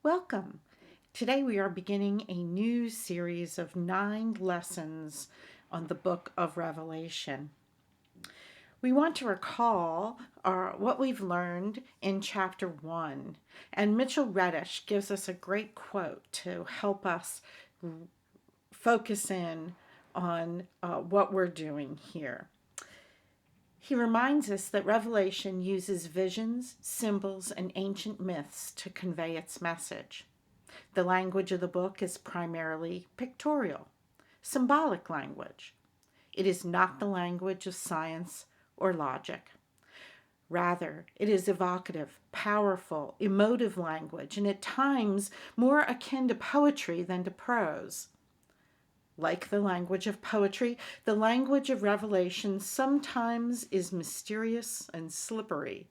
Welcome. Today we are beginning a new series of 9 lessons on the book of Revelation. We want to recall what we've learned in chapter 1, and Mitchell Reddish gives us a great quote to help us focus in on what we're doing here. He reminds us that Revelation uses visions, symbols, and ancient myths to convey its message. The language of the book is primarily pictorial, symbolic language. It is not the language of science or logic. Rather, it is evocative, powerful, emotive language, and at times more akin to poetry than to prose. Like the language of poetry, the language of Revelation sometimes is mysterious and slippery,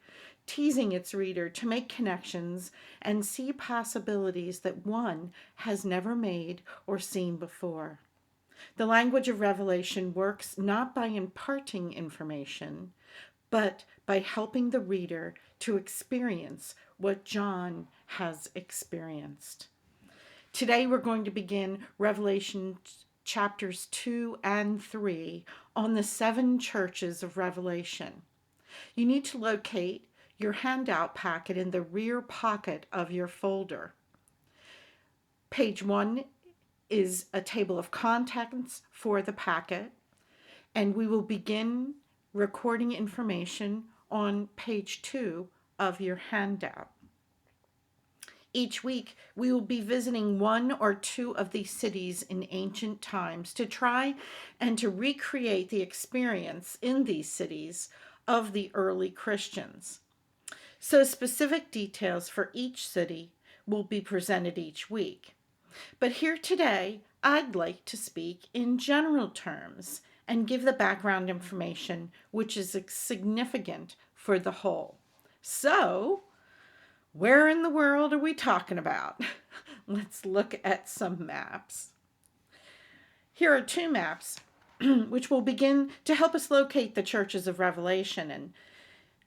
teasing its reader to make connections and see possibilities that one has never made or seen before. The language of Revelation works not by imparting information, but by helping the reader to experience what John has experienced. Today we're going to begin Revelation chapters 2 and 3 on the 7 churches of Revelation. You need to locate your handout packet in the rear pocket of your folder. Page 1 is a table of contents for the packet, and we will begin recording information on page 2 of your handout. Each week, we will be visiting one or two of these cities in ancient times to try and to recreate the experience in these cities of the early Christians. So specific details for each city will be presented each week. But here today, I'd like to speak in general terms and give the background information which is significant for the whole. So, where in the world are we talking about? Let's look at some maps. Here are 2 maps which will begin to help us locate the churches of Revelation. And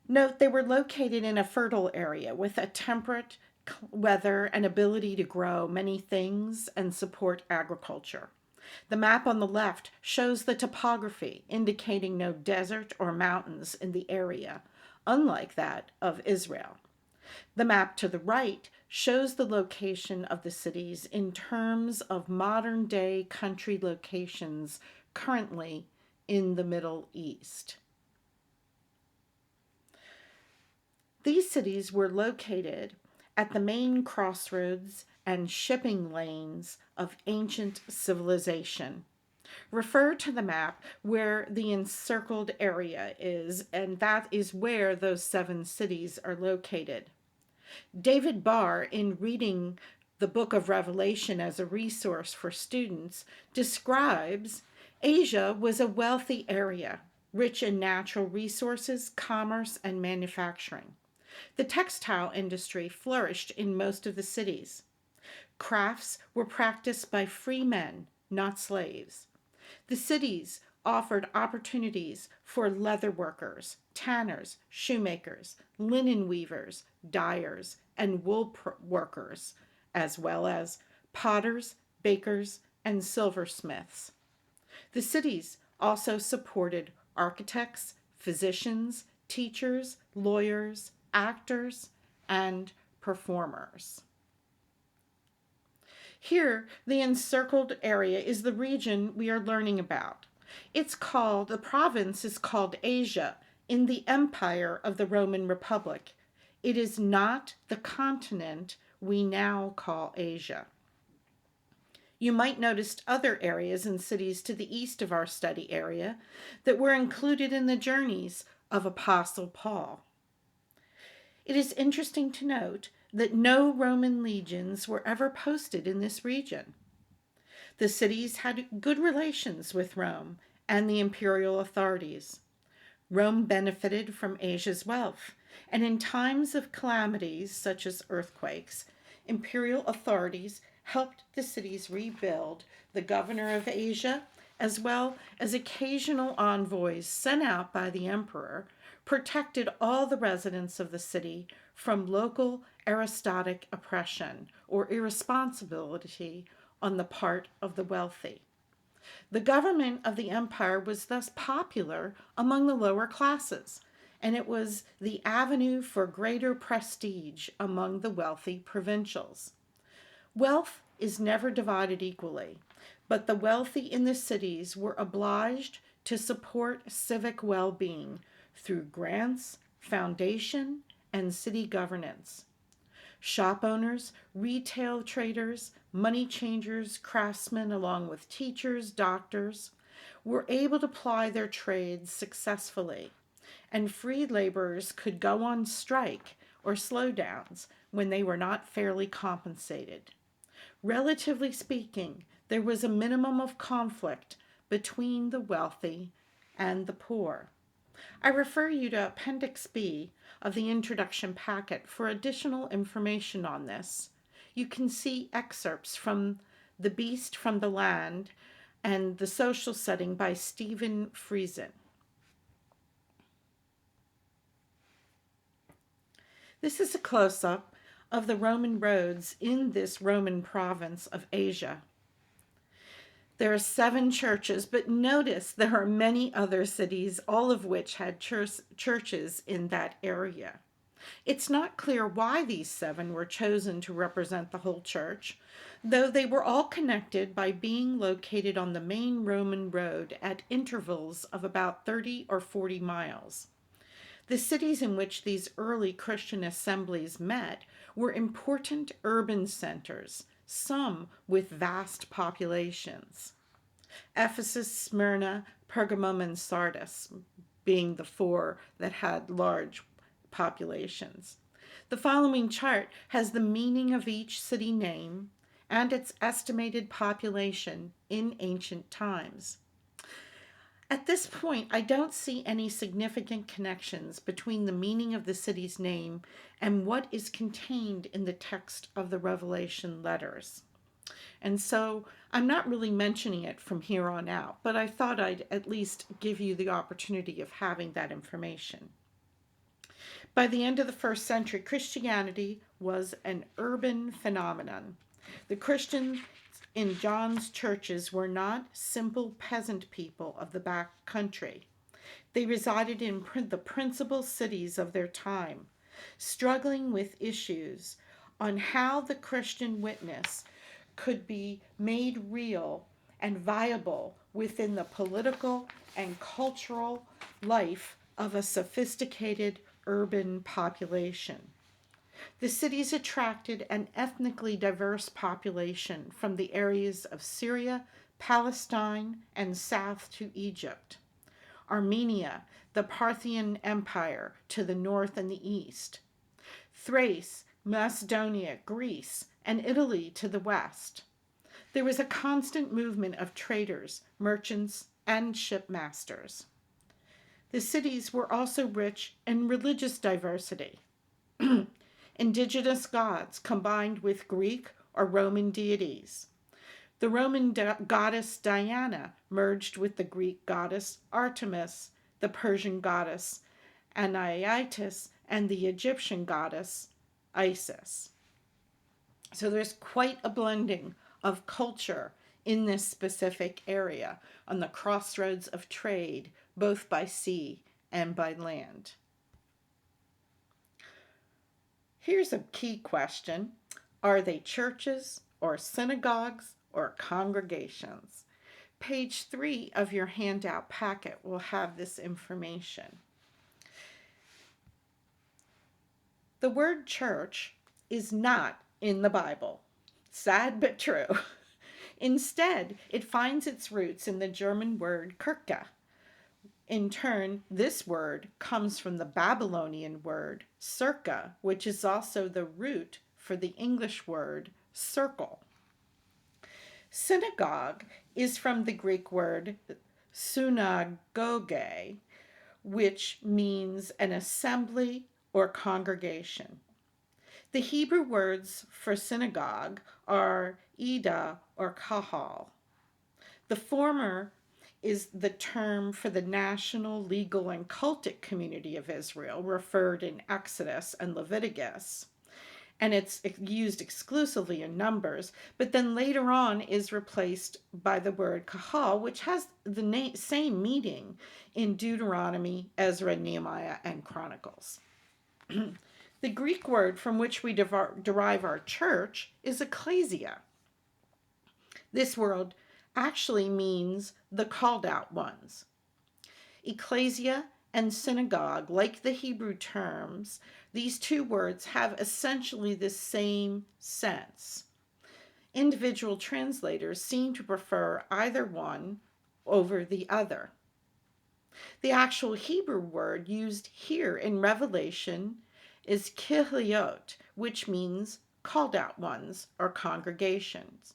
note they were located in a fertile area with a temperate weather and ability to grow many things and support agriculture. The map on the left shows the topography, indicating no desert or mountains in the area, unlike that of Israel. The map to the right shows the location of the cities in terms of modern-day country locations currently in the Middle East. These cities were located at the main crossroads and shipping lanes of ancient civilization. Refer to the map where the encircled area is, and that is where those 7 cities are located. David Barr, in reading the book of Revelation as a resource for students, describes Asia was a wealthy area, rich in natural resources, commerce, and manufacturing. The textile industry flourished in most of the cities. Crafts were practiced by free men, not slaves. The cities offered opportunities for leather workers, tanners, shoemakers, linen weavers, dyers, and wool workers, as well as potters, bakers, and silversmiths. The cities also supported architects, physicians, teachers, lawyers, actors, and performers. Here, the encircled area is the region we are learning about. The province is called Asia in the empire of the Roman Republic. It is not the continent we now call Asia. You might notice other areas and cities to the east of our study area that were included in the journeys of Apostle Paul. It is interesting to note that no Roman legions were ever posted in this region. The cities had good relations with Rome and the imperial authorities. Rome benefited from Asia's wealth, and in times of calamities such as earthquakes, imperial authorities helped the cities rebuild. The governor of Asia, as well as occasional envoys sent out by the emperor, protected all the residents of the city from local aristocratic oppression or irresponsibility on the part of the wealthy. The government of the empire was thus popular among the lower classes, and it was the avenue for greater prestige among the wealthy provincials. Wealth is never divided equally, but the wealthy in the cities were obliged to support civic well being through grants, foundation, and city governance. Shop owners, retail traders, money changers, craftsmen, along with teachers, doctors, were able to ply their trades successfully, and free laborers could go on strike or slowdowns when they were not fairly compensated. Relatively speaking, there was a minimum of conflict between the wealthy and the poor. I refer you to Appendix B of the introduction packet for additional information on this. You can see excerpts from The Beast from the Land and The Social Setting by Stephen Friesen. This is a close-up of the Roman roads in this Roman province of Asia. There are 7 churches, but notice there are many other cities, all of which had churches in that area. It's not clear why these 7 were chosen to represent the whole church, though they were all connected by being located on the main Roman road at intervals of about 30 or 40 miles. The cities in which these early Christian assemblies met were important urban centers, some with vast populations. Ephesus, Smyrna, Pergamum, and Sardis being the 4 that had large populations. The following chart has the meaning of each city name and its estimated population in ancient times. At this point, I don't see any significant connections between the meaning of the city's name and what is contained in the text of the Revelation letters. And so I'm not really mentioning it from here on out, but I thought I'd at least give you the opportunity of having that information. By the end of the 1st century, Christianity was an urban phenomenon. The Christians in John's churches were not simple peasant people of the back country. They resided in the principal cities of their time, struggling with issues on how the Christian witness could be made real and viable within the political and cultural life of a sophisticated urban population. The cities attracted an ethnically diverse population from the areas of Syria, Palestine, and south to Egypt, Armenia, the Parthian Empire to the north and the east, Thrace, Macedonia, Greece, and Italy to the west. There was a constant movement of traders, merchants, and shipmasters. The cities were also rich in religious diversity. Indigenous gods combined with Greek or Roman deities. The Roman goddess Diana merged with the Greek goddess Artemis, the Persian goddess Anaitis, and the Egyptian goddess Isis. So there's quite a blending of culture in this specific area on the crossroads of trade, both by sea and by land. Here's a key question. Are they churches or synagogues or congregations? Page 3 of your handout packet will have this information. The word church is not in the Bible. Sad but true. Instead, it finds its roots in the German word Kirche. In turn, this word comes from the Babylonian word circa, which is also the root for the English word circle. Synagogue is from the Greek word synagoge, which means an assembly or congregation. The Hebrew words for synagogue are Ida or Kahal. The former is the term for the national, legal, and cultic community of Israel, referred in Exodus and Leviticus. and it's used exclusively in Numbers, but then later on is replaced by the word kahal, which has the same meaning in Deuteronomy, Ezra, Nehemiah, and Chronicles. The Greek word from which we derive our church is ecclesia. This word actually means the called out ones. Ecclesia and synagogue, like the Hebrew terms, these two words have essentially the same sense. Individual translators seem to prefer either one over the other. The actual Hebrew word used here in Revelation is kihliot, which means called out ones or congregations.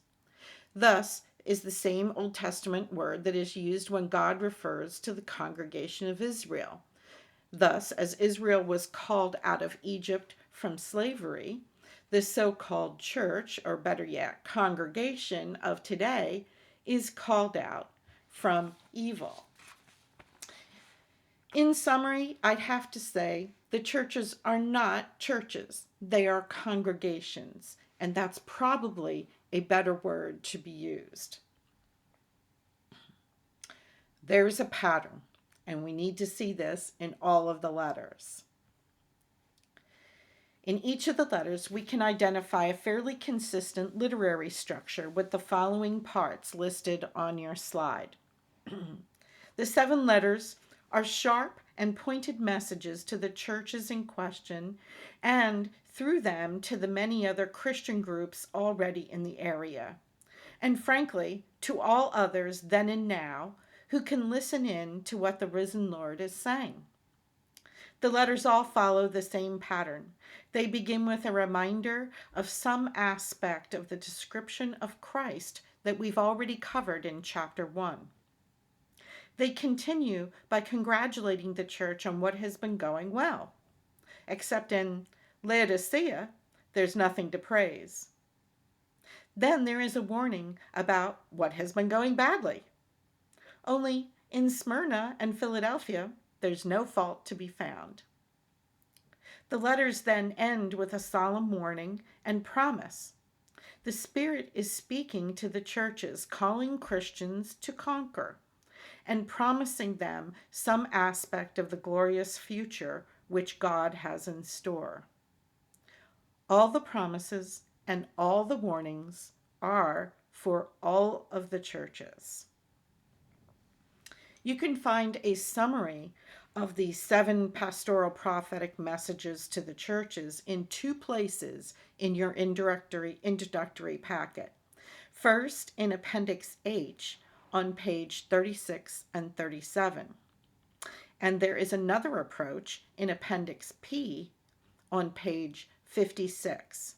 Thus is the same Old Testament word that is used when God refers to the congregation of Israel. Thus, as Israel was called out of Egypt from slavery, the so-called church, or better yet, congregation of today, is called out from evil. In summary, I'd have to say the churches are not churches. They are congregations, and that's probably a better word to be used. There's a pattern, and we need to see this in all of the letters. In each of the letters, we can identify a fairly consistent literary structure with the following parts listed on your slide. The 7 letters are sharp and pointed messages to the churches in question and, through them, to the many other Christian groups already in the area. And frankly, to all others then and now who can listen in to what the risen Lord is saying. The letters all follow the same pattern. They begin with a reminder of some aspect of the description of Christ that we've already covered in chapter 1. They continue by congratulating the church on what has been going well. Except in Laodicea, there's nothing to praise. Then there is a warning about what has been going badly. Only in Smyrna and Philadelphia, there's no fault to be found. The letters then end with a solemn warning and promise. The Spirit is speaking to the churches, calling Christians to conquer, and promising them some aspect of the glorious future which God has in store. All the promises and all the warnings are for all of the churches. You can find a summary of the 7 pastoral prophetic messages to the churches in 2 places in your introductory packet. First, in Appendix H on page 36 and 37. And there is another approach in Appendix P on page 56.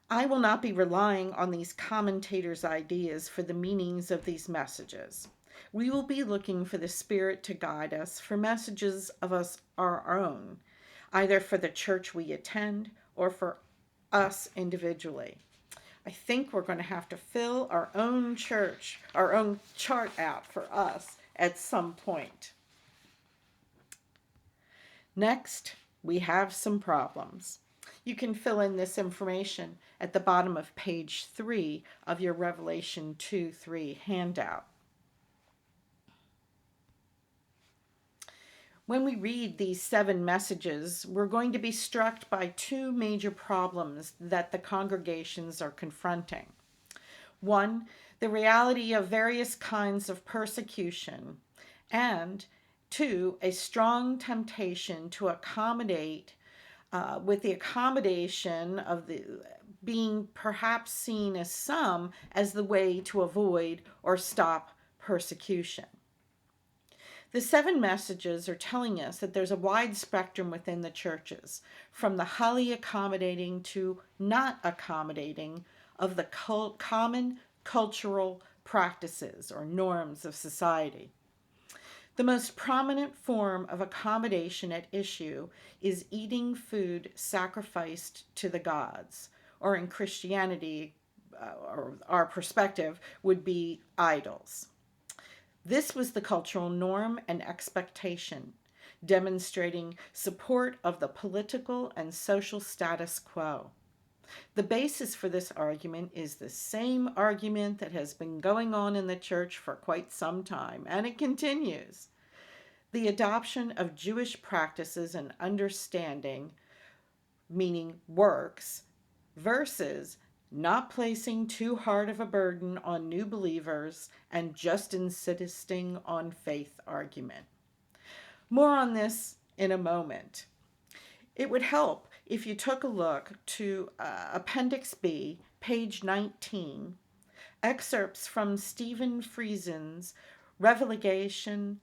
I will not be relying on these commentators' ideas for the meanings of these messages. We will be looking for the Spirit to guide us for messages of our own, either for the church we attend or for us individually. I think we're going to have to fill our own church, our own chart out for us at some point. Next, we have some problems. You can fill in this information at the bottom of page 3 of your Revelation 2:3 handout. When we read these 7 messages, we're going to be struck by 2 major problems that the congregations are confronting. 1, the reality of various kinds of persecution, and 2, a strong temptation to accommodate with the accommodation of the being perhaps seen as some as the way to avoid or stop persecution. The 7 messages are telling us that there's a wide spectrum within the churches, from the highly accommodating to not accommodating of the common cultural practices or norms of society. The most prominent form of accommodation at issue is eating food sacrificed to the gods, or in Christianity, or our perspective, would be idols. This was the cultural norm and expectation. demonstrating support of the political and social status quo. The basis for this argument is the same argument that has been going on in the church for quite some time, and it continues. The adoption of Jewish practices and understanding, meaning works, versus not placing too hard of a burden on new believers and just insisting on faith argument. More on this in a moment. It would help if you took a look to Appendix B, page 19, excerpts from Stephen Friesen's Revelation,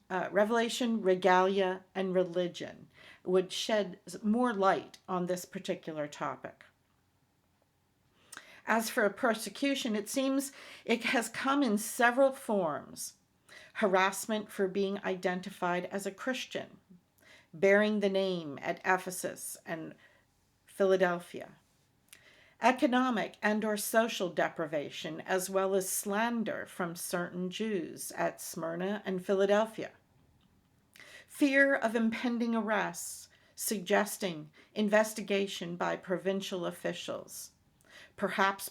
Regalia, and Religion would shed more light on this particular topic. As for persecution, it seems it has come in several forms. Harassment for being identified as a Christian, bearing the name at Ephesus and Philadelphia, economic and or social deprivation, as well as slander from certain Jews at Smyrna and Philadelphia, fear of impending arrests, suggesting investigation by provincial officials, perhaps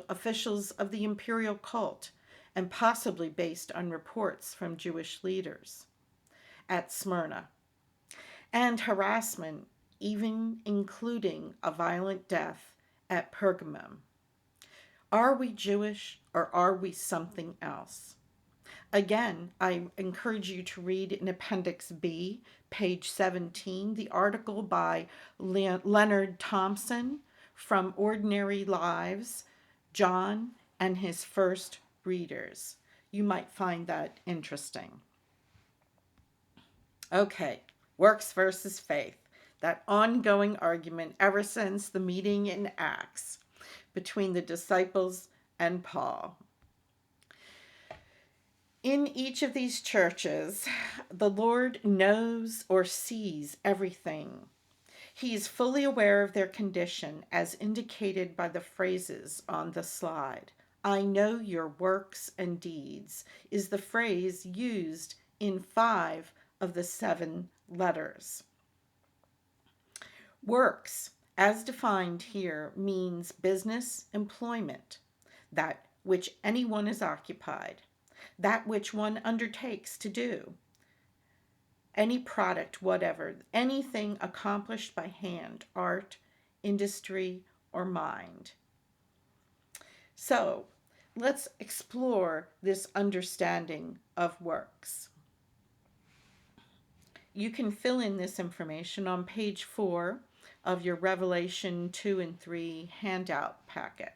officials of the imperial cult, and possibly based on reports from Jewish leaders at Smyrna, and harassment, even including a violent death at Pergamum. Are we Jewish or are we something else? Again, I encourage you to read in Appendix B, page 17, the article by Leonard Thompson from Ordinary Lives, John and His First Readers. You might find that interesting. Okay, works versus faith. That ongoing argument ever since the meeting in Acts between the disciples and Paul. In each of these churches, the Lord knows or sees everything. He is fully aware of their condition, as indicated by the phrases on the slide. I know your works and deeds is the phrase used in 5 of the 7 letters. Works, as defined here, means business, employment, that which anyone is occupied, that which one undertakes to do, any product, whatever, anything accomplished by hand, art, industry, or mind. So, let's explore this understanding of works. You can fill in this information on page 4 of your Revelation 2 and 3 handout packet.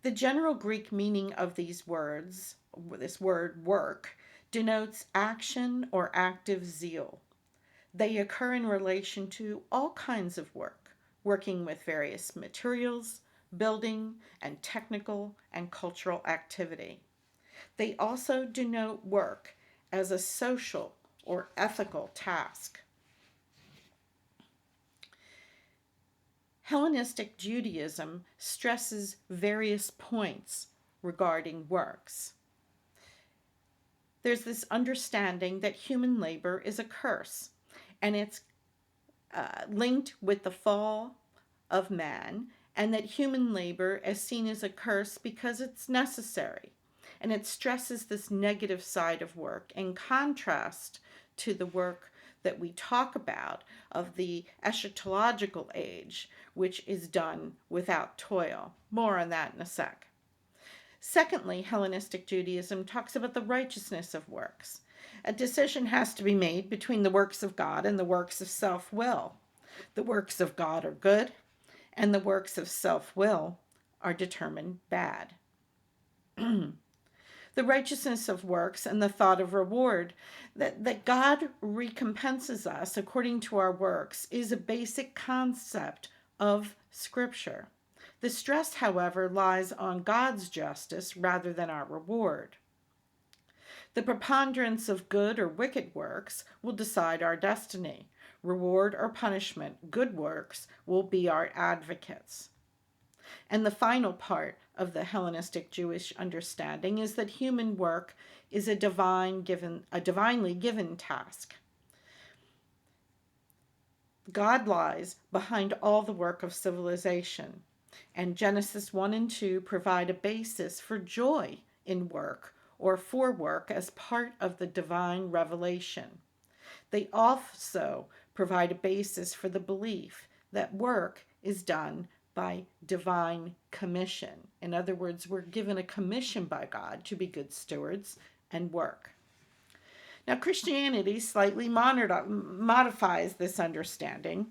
The general Greek meaning of these words, this word work, denotes action or active zeal. They occur in relation to all kinds of work, working with various materials, building, and technical and cultural activity. They also denote work as a social or ethical task. Hellenistic Judaism stresses various points regarding works. There's this understanding that human labor is a curse, and it's linked with the fall of man, and that human labor is seen as a curse because it's necessary. And it stresses this negative side of work in contrast to the work that we talk about of the eschatological age, which is done without toil. More on that in a sec. Secondly, Hellenistic Judaism talks about the righteousness of works. A decision has to be made between the works of God and the works of self-will. The works of God are good, and the works of self-will are determined bad. The righteousness of works and the thought of reward, that God recompenses us according to our works, is a basic concept of Scripture. The stress, however, lies on God's justice rather than our reward. The preponderance of good or wicked works will decide our destiny. Reward or punishment, good works will be our advocates. And the final part of the Hellenistic Jewish understanding is that human work is a divinely given task. God lies behind all the work of civilization, and Genesis 1 and 2 provide a basis for joy in work or for work as part of the divine revelation. They also provide a basis for the belief that work is done by divine commission. In other words, we're given a commission by God to be good stewards and work. Now, Christianity slightly modifies this understanding,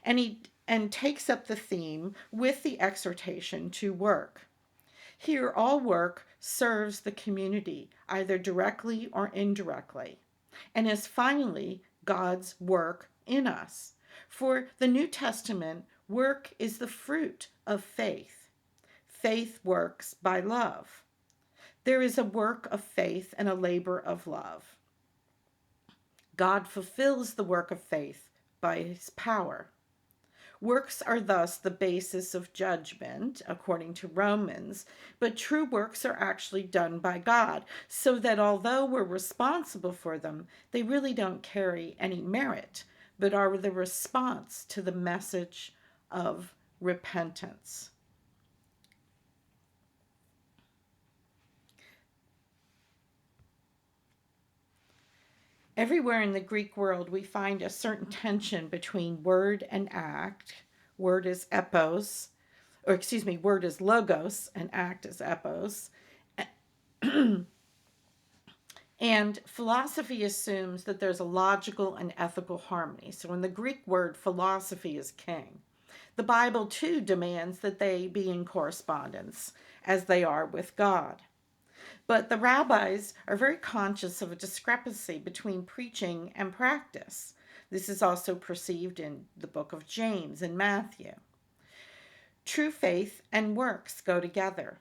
and takes up the theme with the exhortation to work. Here, all work serves the community, either directly or indirectly, and is finally God's work in us. For the New Testament, work is the fruit of faith. Faith works by love. There is a work of faith and a labor of love. God fulfills the work of faith by his power. Works are thus the basis of judgment, according to Romans, but true works are actually done by God, so that although we're responsible for them, they really don't carry any merit, but are the response to the message of repentance. Everywhere in the Greek world, we find a certain tension between word and act. Word is epos, word is logos and act is epos. And philosophy assumes that there's a logical and ethical harmony. So in the Greek word, philosophy is king. The Bible, too, demands that they be in correspondence, as they are with God. But the rabbis are very conscious of a discrepancy between preaching and practice. This is also perceived in the book of James and Matthew. True faith and works go together.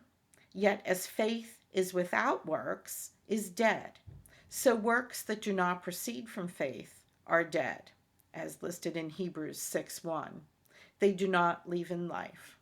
Yet as faith is without works, is dead. So works that do not proceed from faith are dead, as listed in Hebrews 6:1. They do not leave in life.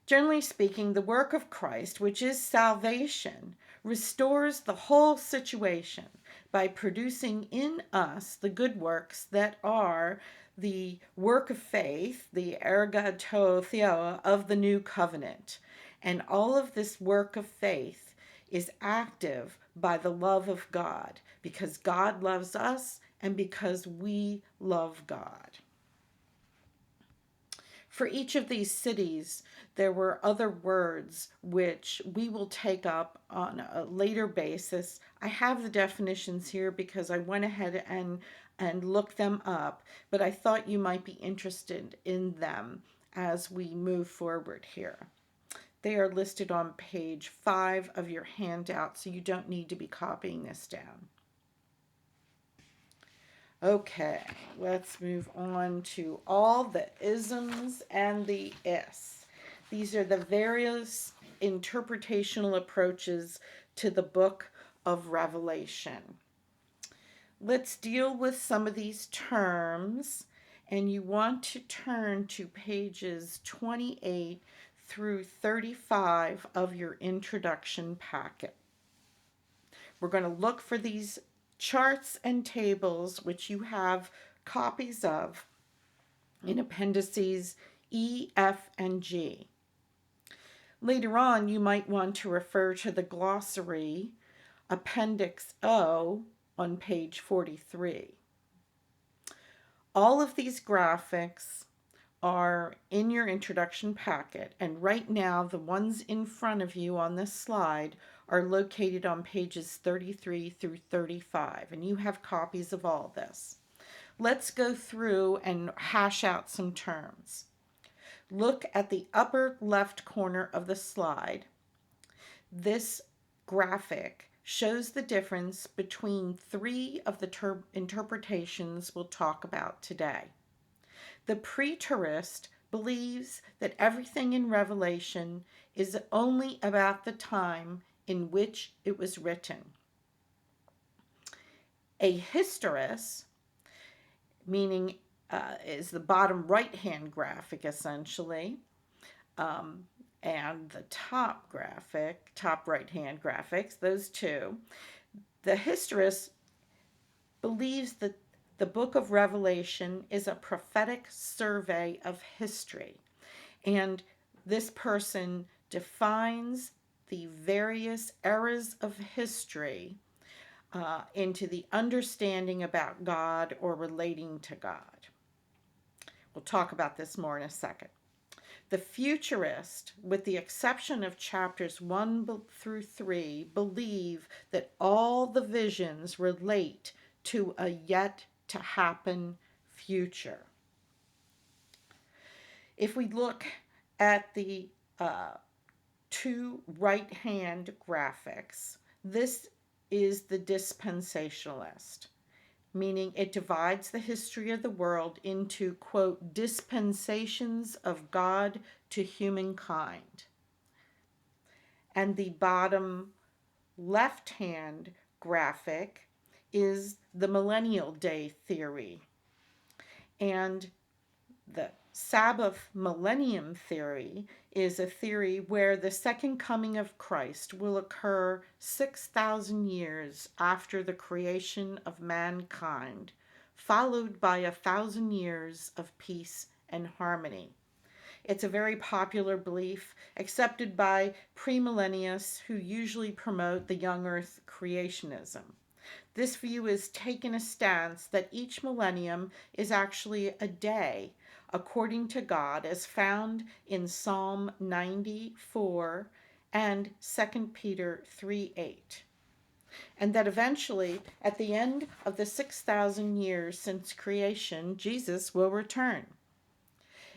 Generally speaking, the work of Christ, which is salvation, restores the whole situation by producing in us the good works that are the work of faith, the ergato theo of the new covenant. And all of this work of faith is active by the love of God, because God loves us and because we love God. For each of these cities, there were other words which we will take up on a later basis. I have the definitions here because I went ahead and looked them up, but I thought you might be interested in them as we move forward here. They are listed on page 5 of your handout, so you don't need to be copying this down. Okay, let's move on to all the isms and the is. These are the various interpretational approaches to the book of Revelation. Let's deal with some of these terms, and you want to turn to pages 28 through 35 of your introduction packet. We're going to look for these charts and tables, which you have copies of in appendices E, F, and G. Later on, you might want to refer to the glossary, Appendix O, on page 43. All of these graphics are in your introduction packet, and right now the ones in front of you on this slide are located on pages 33 through 35, and you have copies of all this. Let's go through and hash out some terms. Look at the upper left corner of the slide. This graphic shows the difference between 3 of the interpretations we'll talk about today. The preterist believes that everything in Revelation is only about the time in which it was written. A historist, meaning is the bottom right-hand graphic essentially, and the top graphic, top right-hand graphics, those two, the historist believes that the book of Revelation is a prophetic survey of history. And this person defines the various eras of history into the understanding about God or relating to God. We'll talk about this more in a second. The futurist, with the exception of chapters 1 through 3, believe that all the visions relate to a yet to happen future. If we look at the two right-hand graphics, this is the dispensationalist, meaning it divides the history of the world into, quote, dispensations of God to humankind. And the bottom left-hand graphic is the millennial day theory. And the Sabbath millennium theory is a theory where the second coming of Christ will occur 6,000 years after the creation of mankind, followed by 1,000 years of peace and harmony. It's a very popular belief accepted by premillennialists who usually promote the young earth creationism. This view has taken a stance that each millennium is actually a day, according to God, as found in Psalm 94 and 2 Peter 3:8. And that eventually, at the end of the 6,000 years since creation, Jesus will return.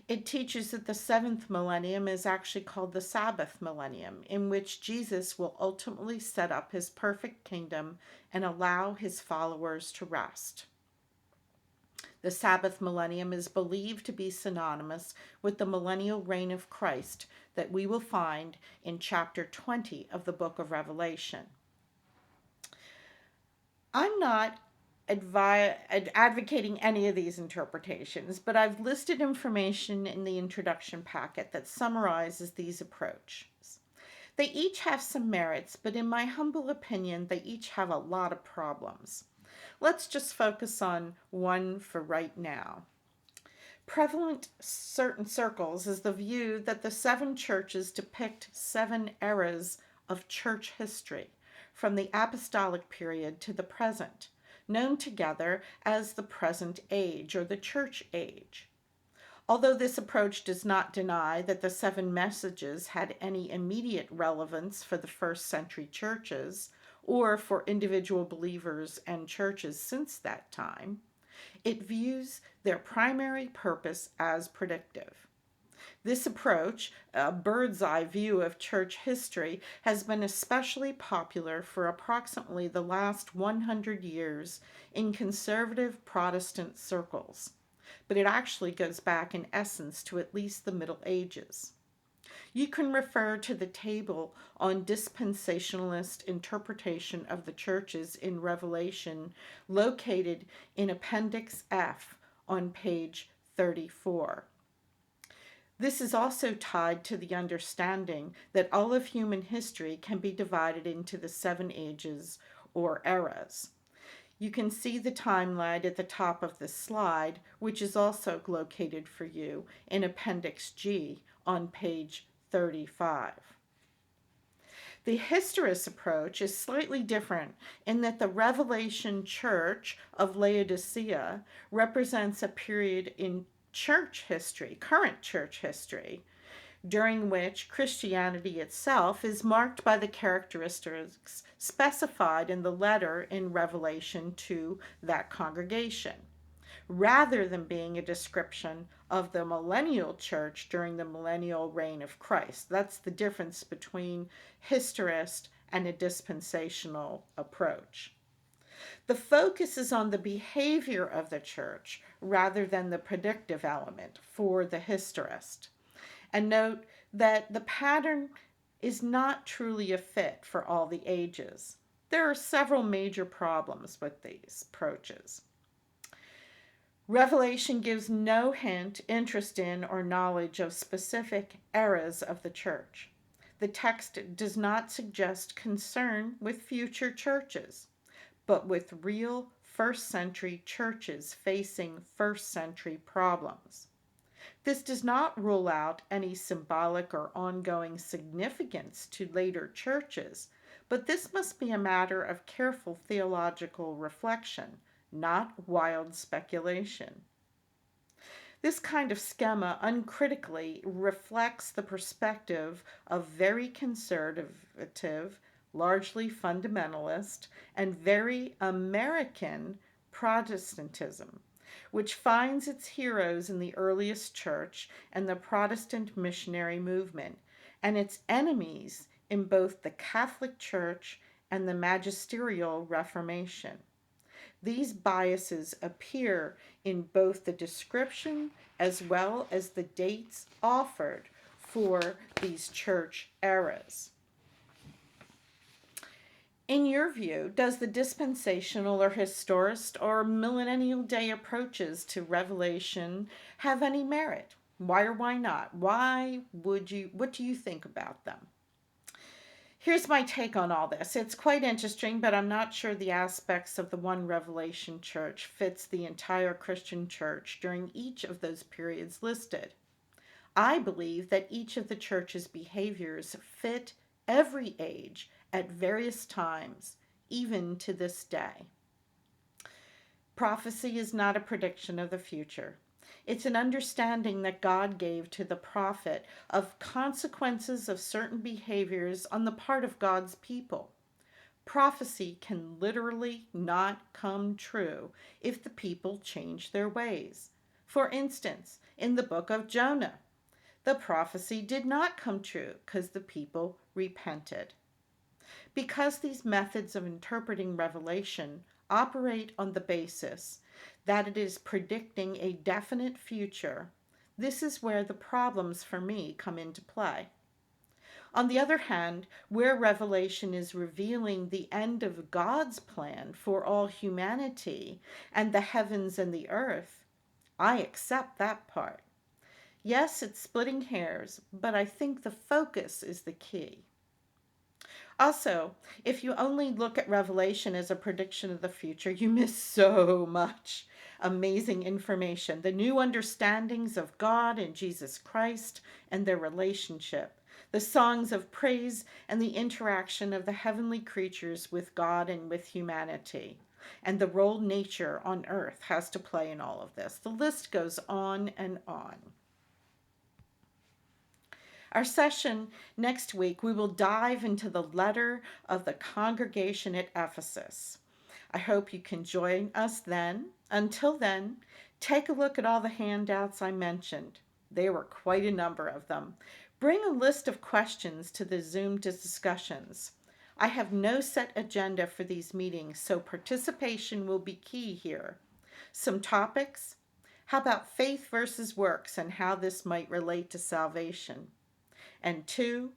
It teaches that the seventh millennium is actually called the Sabbath millennium, in which Jesus will ultimately set up his perfect kingdom and allow his followers to rest. The Sabbath millennium is believed to be synonymous with the millennial reign of Christ that we will find in chapter 20 of the book of Revelation. I'm not advocating any of these interpretations, but I've listed information in the introduction packet that summarizes these approaches. They each have some merits, but in my humble opinion, they each have a lot of problems. Let's just focus on one for right now. Prevalent certain circles is the view that the seven churches depict seven eras of church history, from the apostolic period to the present, known together as the present age or the church age. Although this approach does not deny that the seven messages had any immediate relevance for the first century churches or for individual believers and churches since that time, it views their primary purpose as predictive. This approach, a bird's eye view of church history, has been especially popular for approximately the last 100 years in conservative Protestant circles, but it actually goes back in essence to at least the Middle Ages. You can refer to the table on dispensationalist interpretation of the churches in Revelation located in Appendix F on page 34. This is also tied to the understanding that all of human history can be divided into the seven ages or eras. You can see the timeline at the top of the slide, which is also located for you in Appendix G on page 35. The historist approach is slightly different in that the Revelation Church of Laodicea represents a period in church history, current church history, during which Christianity itself is marked by the characteristics specified in the letter in Revelation to that congregation, rather than being a description of the millennial church during the millennial reign of Christ. That's the difference between historist and a dispensational approach. The focus is on the behavior of the church rather than the predictive element for the historist. And note that the pattern is not truly a fit for all the ages. There are several major problems with these approaches. Revelation gives no hint, interest in, or knowledge of specific eras of the church. The text does not suggest concern with future churches, but with real first century churches facing first century problems. This does not rule out any symbolic or ongoing significance to later churches, but this must be a matter of careful theological reflection, not wild speculation. This kind of schema uncritically reflects the perspective of very conservative, largely fundamentalist, and very American Protestantism, which finds its heroes in the earliest church and the Protestant missionary movement, and its enemies in both the Catholic Church and the magisterial Reformation. These biases appear in both the description as well as the dates offered for these church eras. In your view, does the dispensational or historist or millennial day approaches to Revelation have any merit? Why or why not? What do you think about them? Here's my take on all this. It's quite interesting, but I'm not sure the aspects of the one Revelation church fits the entire Christian church during each of those periods listed. I believe that each of the church's behaviors fit every age at various times, even to this day. Prophecy is not a prediction of the future. It's an understanding that God gave to the prophet of consequences of certain behaviors on the part of God's people. Prophecy can literally not come true if the people change their ways. For instance, in the book of Jonah, the prophecy did not come true because the people repented. Because these methods of interpreting Revelation operate on the basis that it is predicting a definite future, this is where the problems for me come into play. On the other hand, where Revelation is revealing the end of God's plan for all humanity and the heavens and the earth, I accept that part. Yes, it's splitting hairs, but I think the focus is the key. Also, if you only look at Revelation as a prediction of the future, you miss so much amazing information. The new understandings of God and Jesus Christ and their relationship, the songs of praise and the interaction of the heavenly creatures with God and with humanity, and the role nature on earth has to play in all of this. The list goes on and on. Our session next week, we will dive into the letter of the congregation at Ephesus. I hope you can join us then. Until then, take a look at all the handouts I mentioned. There were quite a number of them. Bring a list of questions to the Zoom discussions. I have no set agenda for these meetings, so participation will be key here. Some topics: how about faith versus works and how this might relate to salvation? And 2,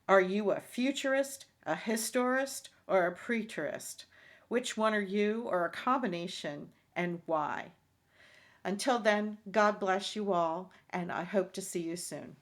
are you a futurist, a historist, or a preterist? Which one are you, or a combination, and why? Until then, God bless you all, and I hope to see you soon.